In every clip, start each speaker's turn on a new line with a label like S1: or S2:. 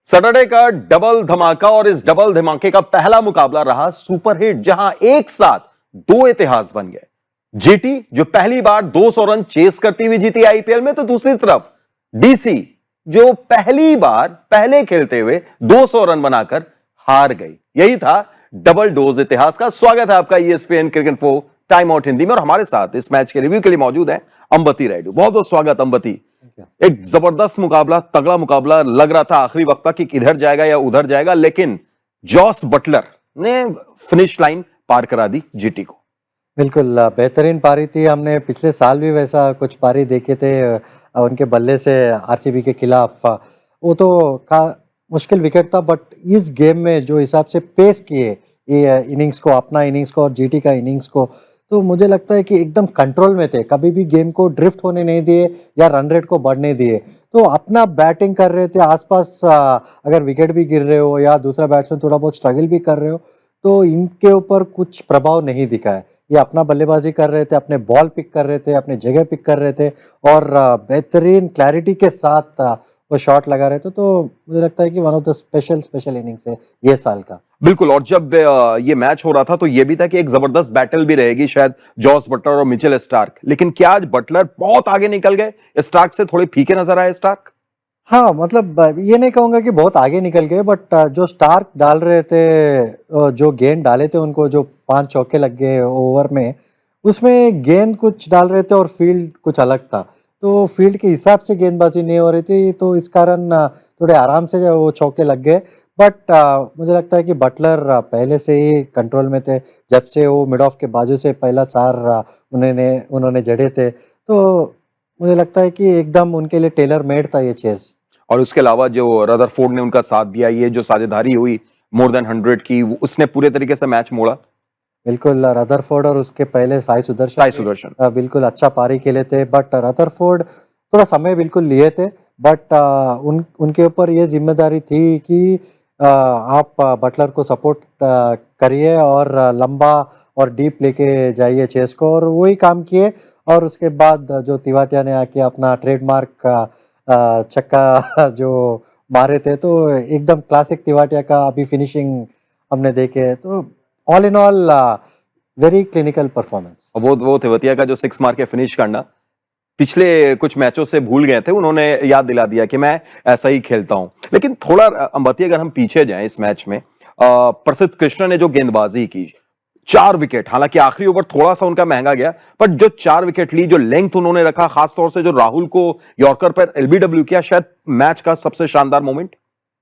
S1: Saturday का double धमाका और इस डबल धमाके का पहला मुकाबला रहा सुपरहिट, जहां एक साथ दो इतिहास बन गए। जीटी जो पहली बार 200 रन चेस करती हुई जीती आईपीएल में, तो दूसरी तरफ डीसी जो पहली बार पहले खेलते हुए 200 रन बनाकर हार गई। यही था डबल डोज इतिहास का। स्वागत है आपका ESPN cricket info time out Hindi में, और हमारे साथ इस मैच के रिव्यू के लिए मौजूद है अंबती रायडू। बहुत बहुत स्वागत अंबती। एक जबरदस्त मुकाबला, तगड़ा मुकाबला लग रहा था आखिरी वक्त तक कि किधर जाएगा या उधर जाएगा, लेकिन जॉस बटलर ने फिनिश लाइन पार करा दी जीटी को।
S2: बिल्कुल बेहतरीन पारी थी। हमने पिछले साल भी वैसा कुछ पारी देखे थे उनके बल्ले से आरसीबी के खिलाफ। वो तो का मुश्किल विकेट था, बट इस गेम में जो हिसाब से पेस किए ये इनिंग्स को, अपना इनिंग्स को और जीटी का इनिंग्स को, तो मुझे लगता है कि एकदम कंट्रोल में थे। कभी भी गेम को ड्रिफ्ट होने नहीं दिए या रन रेट को बढ़ने दिए। तो अपना बैटिंग कर रहे थे, आसपास अगर विकेट भी गिर रहे हो या दूसरा बैट्समैन थोड़ा बहुत स्ट्रगल भी कर रहे हो, तो इनके ऊपर कुछ प्रभाव नहीं दिखा है। ये अपना बल्लेबाजी कर रहे थे, अपने बॉल पिक कर रहे थे, अपने जगह पिक कर रहे थे और बेहतरीन क्लैरिटी के साथ वो शॉट लगा रहे थे। तो मुझे लगता है कि one of the special innings है ये साल का।
S1: बिल्कुल, और जब ये मैच हो रहा था तो ये भी था कि एक जबरदस्त बैटल भी रहेगी शायद जॉस बटलर और मिचेल स्टार्क, लेकिन क्या आज बटलर बहुत आगे निकल गए? स्टार्क से थोड़े फीके नजर आए स्टार्क।
S2: हाँ, मतलब ये नहीं कहूँगा कि बहुत आगे निकल गए, बट जो स्टार्क डाल रहे थे, जो गेंद डाले थे उनको, जो 5 चौके लग गए ओवर में, उसमें गेंद कुछ डाल रहे थे और फील्ड कुछ अलग था। तो फील्ड के हिसाब से गेंदबाजी नहीं हो रही थी, तो इस कारण थोड़े आराम से जो वो चौके लग गए। बट मुझे लगता है कि बटलर पहले से ही कंट्रोल में थे। जब से वो मिड ऑफ के बाजू से पहला 4 उन्होंने जड़े थे, तो मुझे लगता है कि एकदम उनके लिए टेलर मेड था ये चेज़।
S1: और उसके अलावा जो रदरफोर्ड ने उनका साथ दिया, ये जो साझेदारी हुई मोर देन 100 की, उसने पूरे तरीके से मैच मोड़ा।
S2: बिल्कुल, रदरफोर्ड और उसके पहले साई सुदर्शन
S1: साई
S2: भी
S1: सुदर्शन।
S2: बिल्कुल अच्छा पारी खेले थे, बट रदरफोर्ड थोड़ा समय बिल्कुल लिए थे। बट उनके ऊपर ये जिम्मेदारी थी कि आप बटलर को सपोर्ट करिए और लंबा और डीप लेके जाइए चेस को, और वही काम किए। और उसके बाद जो तिवाटिया ने आके अपना ट्रेडमार्क छक्का जो मारे थे, तो एकदम क्लासिक तिवाटिया का अभी फिनिशिंग हमने देखे है। तो all in all very clinical performance.
S1: वो तेवतिया का जो 6 मार के फिनिश करना, पिछले कुछ मैचों से भूल गए थे, उन्होंने याद दिला दिया कि मैं ऐसा ही खेलता हूं। लेकिन थोड़ा अंबती, अगर हम पीछे जाएं इस मैच में, प्रसिद्ध कृष्णा ने जो गेंदबाजी की, 4 विकेट, हालांकि आखिरी ओवर थोड़ा सा उनका महंगा गया, पर जो 4 विकेट ली, जो लेंथ उन्होंने रखा, खासतौर से जो राहुल को यॉर्कर पर एलबीडब्ल्यू किया, शायद मैच का सबसे शानदार मोमेंट।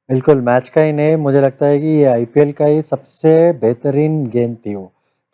S2: बिल्कुल, मैच का ही नहीं, मुझे लगता है कि ये आईपीएल का ही सबसे बेहतरीन गेंद थी वो,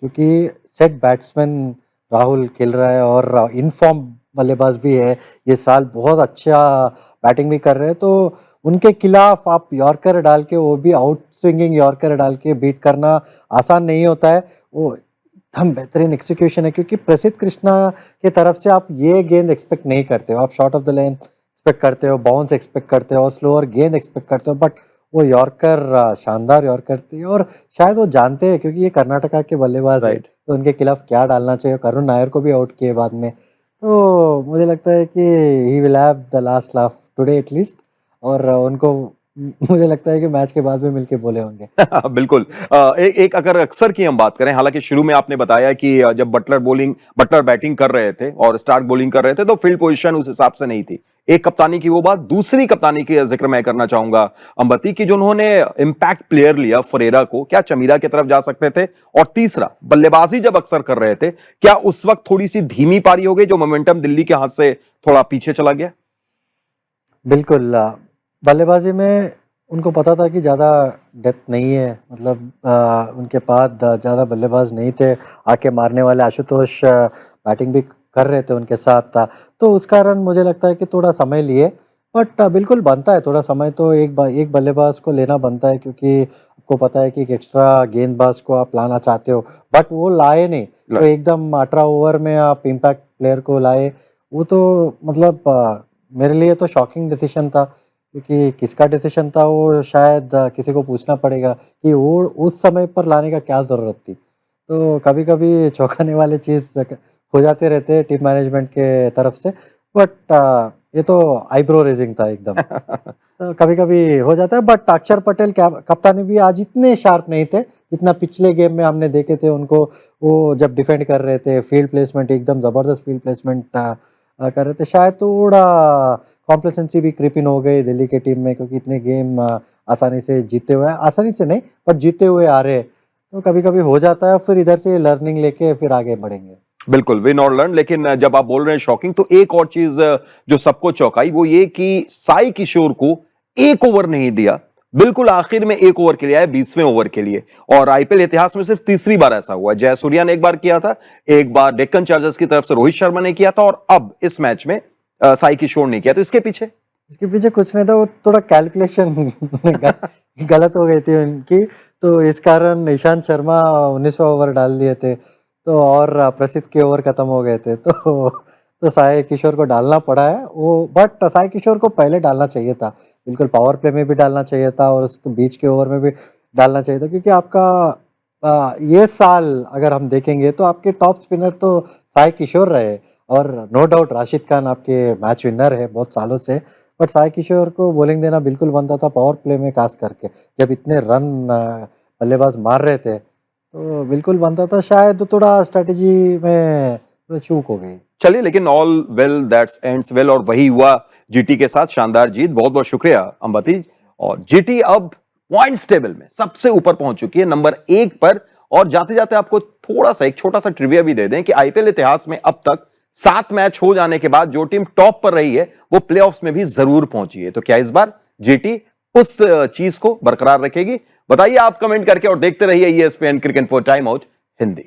S2: क्योंकि सेट बैट्समैन राहुल खेल रहा है और इन फॉर्म बल्लेबाज भी है। ये साल बहुत अच्छा बैटिंग भी कर रहे हैं, तो उनके खिलाफ आप यॉर्कर डाल के, वो भी आउट स्विंगिंग यॉर्कर डाल के बीट करना आसान नहीं होता है। वो एकदम बेहतरीन एक्सिक्यूशन है, क्योंकि प्रसिद्ध कृष्णा की तरफ से आप ये गेंद एक्सपेक्ट नहीं करते हो। आप short of the lane expect करते हो, बाउंस एक्सपेक्ट करते हो और स्लोअर गेंद एक्सपेक्ट करते हो, बट वो यॉर्कर शानदार यॉर्कर थी। और शायद वो जानते हैं, क्योंकि ये कर्नाटका के बल्लेबाज है,
S1: राइट।
S2: तो उनके खिलाफ क्या डालना चाहिए। करुण नायर को भी आउट किए बाद में। तो मुझे लगता है कि he will have the last laugh today at least, और उनको मुझे लगता है कि मैच के बाद में मिलके बोले होंगे।
S1: बिल्कुल। एक अगर अक्सर की हम बात करें, हालांकि शुरू में आपने बताया कि जब बटलर बैटिंग कर रहे थे और स्टार्क बॉलिंग कर रहे थे, तो फील्ड पोजीशन उस हिसाब से नहीं थी। एक कप्तानी की वो बात, दूसरी कप्तानी की जिक्र मैं करना चाहूंगा अंबती की, जो उन्होंने इंपैक्ट प्लेयर लिया फरेरा को, क्या चमीरा की तरफ जा सकते थे? और तीसरा, बल्लेबाजी जब अक्सर कर रहे थे, क्या उस वक्त थोड़ी सी धीमी पारी हो गई, जो मोमेंटम दिल्ली के हाथ से थोड़ा पीछे चला गया?
S2: बिल्कुल, बल्लेबाजी में उनको पता था कि ज़्यादा डेप्थ नहीं है, मतलब उनके पास ज़्यादा बल्लेबाज नहीं थे आके मारने वाले। आशुतोष बैटिंग भी कर रहे थे उनके साथ था, तो उस कारण मुझे लगता है कि थोड़ा समय लिए। बट बिल्कुल बनता है थोड़ा समय, तो एक बल्लेबाज को लेना बनता है, क्योंकि आपको पता है कि एक एक्स्ट्रा गेंदबाज को आप लाना चाहते हो, बट वो लाए नहीं। तो एकदम 18 ओवर में आप इम्पैक्ट प्लेयर को लाए, वो तो मतलब मेरे लिए तो शॉकिंग डिसीजन था। क्योंकि किसका डिसीजन था वो शायद किसी को पूछना पड़ेगा कि वो उस समय पर लाने का क्या ज़रूरत थी। तो कभी-कभी चौंकाने वाले चीज़ हो जाते रहते हैं टीम मैनेजमेंट के तरफ से। बट ये तो आईब्रो रेजिंग था एकदम। तो कभी कभी हो जाता है, बट अक्षर पटेल कप्तानी भी आज इतने शार्प नहीं थे जितना पिछले गेम में हमने देखे थे उनको। वो जब डिफेंड कर रहे थे, फील्ड प्लेसमेंट एकदम ज़बरदस्त फील्ड प्लेसमेंट कर रहे थे। शायद थोड़ा कॉम्प्लेसेंसी भी क्रिपिन हो गई दिल्ली के टीम में, क्योंकि इतने गेम आसानी से जीते हुए, आसानी से नहीं बट जीते हुए आ रहे, तो कभी कभी हो जाता है। फिर इधर से लर्निंग लेके फिर आगे बढ़ेंगे।
S1: बिल्कुल, विन और लर्न। लेकिन जब आप बोल रहे हैं शॉकिंग, तो एक और चीज जो सबको चौंकाई वो ये कि साई किशोर को एक ओवर नहीं दिया, बिल्कुल आखिर में एक ओवर के लिए आया, 20वें ओवर के लिए। और आईपीएल इतिहास में सिर्फ तीसरी बार ऐसा हुआ। जयसूर्या ने एक बार किया था, एक बार डेक्कन चार्जर्स की तरफ से रोहित शर्मा ने किया था, और अब इस मैच में साई किशोर ने किया। तो इसके पीछे
S2: कुछ नहीं था, वो थोड़ा कैलकुलेशन गलत हो गई थी उनकी, तो इस कारण ईशांत शर्मा 19वां ओवर डाल दिए थे, तो और प्रसिद्ध के ओवर खत्म हो गए थे, तो साई किशोर को डालना पड़ा है वो। बट साई किशोर को पहले डालना चाहिए था, बिल्कुल पावर प्ले में भी डालना चाहिए था और उसके बीच के ओवर में भी डालना चाहिए था, क्योंकि आपका ये साल अगर हम देखेंगे तो आपके टॉप स्पिनर तो साई किशोर रहे, और नो डाउट राशिद खान आपके मैच विनर है बहुत सालों से, बट साई किशोर को बॉलिंग देना बिल्कुल बनता था, पावर प्ले में खास करके जब इतने रन बल्लेबाज मार रहे थे, तो बिल्कुल बनता था। शायद थोड़ा स्ट्रेटेजी में थोड़ा चूक हो गई।
S1: चलिए, लेकिन all well that's ends well, और वही हुआ जीटी के साथ, शानदार जीत। बहुत बहुत शुक्रिया अंबती। और जीटी अब पॉइंट्स टेबल में सबसे ऊपर पहुंच चुकी है, नंबर 1 पर। और जाते जाते आपको थोड़ा सा एक छोटा सा ट्रिविया भी दे दें कि आईपीएल इतिहास में अब तक 7 मैच हो जाने के बाद जो टीम टॉप पर रही है वो प्लेऑफ्स में भी जरूर पहुंची है। तो क्या इस बार जीटी उस चीज को बरकरार रखेगी? बताइए आप कमेंट करके, और देखते रहिए ESPN cricket for time out Hindi.